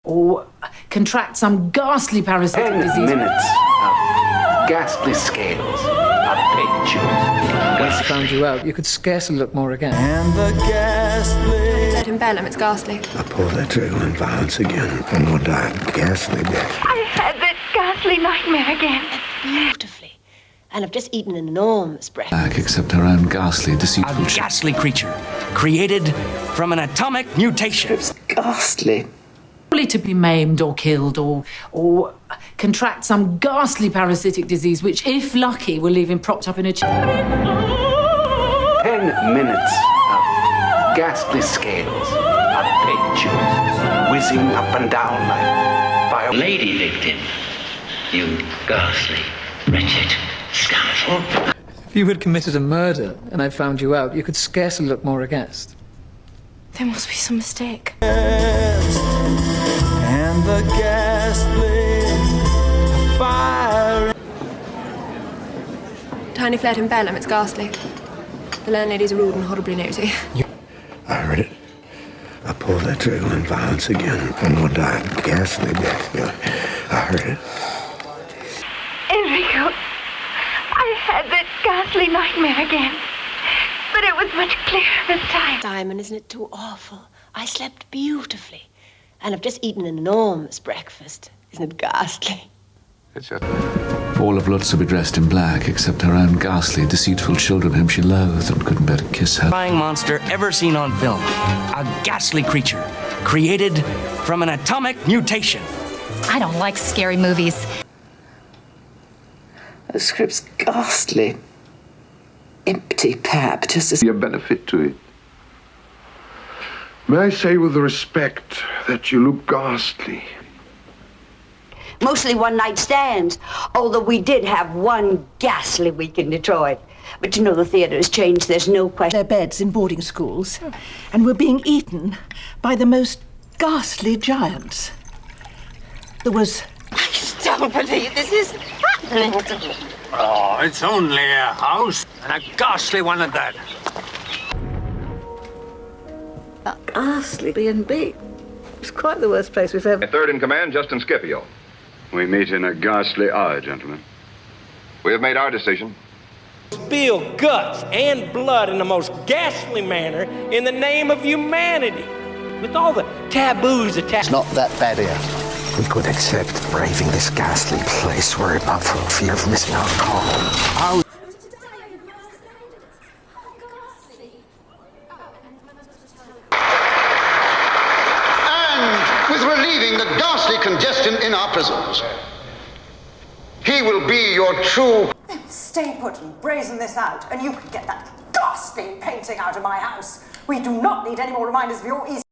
or contract some ghastly parasitic 10 disease. minutes of ghastly scales of pictures. Once I found you out, you could scarcely look more again. And the ghastly. Let him bail him, it's ghastly. I pull that trigger on violence again, and we'll die a ghastly death. I had that ghastly nightmare again. Beautifully. And I've just eaten an enormous breakfast. Except our own ghastly, deceitful... A ghastly creature, created from an atomic mutation. It's ghastly. To be maimed or killed or contract some ghastly parasitic disease which, if lucky, will leave him propped up in a chair. 10 minutes of ghastly scales of pictures whizzing up and down like fire. Lady victim, you ghastly, wretched scum. If you had committed a murder and I found you out, you could scarcely look more aghast. There must be some mistake. And the ghastly fire. Tiny let him bail him, it's ghastly. The landlady's rude and horribly nosy. I heard it. I pull that trigger on violence again, and we'll die a ghastly death. I heard it. Enrico, I had that ghastly nightmare again. But it was much clearer this time. Simon, isn't it too awful? I slept beautifully. And I've just eaten an enormous breakfast. Isn't it ghastly? All of Lutz will be dressed in black, except her own ghastly, deceitful children whom she loathed and couldn't bear to kiss her. Horrifying monster ever seen on film. A ghastly creature, created from an atomic mutation. I don't like scary movies. The script's ghastly. Empty pap, just as... Be a benefit to it. May I say with respect that you look ghastly? Mostly one-night stands, although we did have one ghastly week in Detroit. But you know, the theater has changed, there's no question. Their beds in boarding schools, and were being eaten by the most ghastly giants. There was... I just don't believe this is happening to me. Oh, it's only a house, and a ghastly one at that. A ghastly B&B. It's quite the worst place we've ever... Third in command, Justin Scipio. We meet in a ghastly hour, gentlemen. We have made our decision. Spill guts and blood in the most ghastly manner in the name of humanity. With all the taboos attached. It's not that bad here. We could accept braving this ghastly place were it not for fear of missing our call. And with relieving the ghastly congestion in our prisons, he will be your true... Stay put and brazen this out, and you can get that ghastly painting out of my house. We do not need any more reminders of your easy...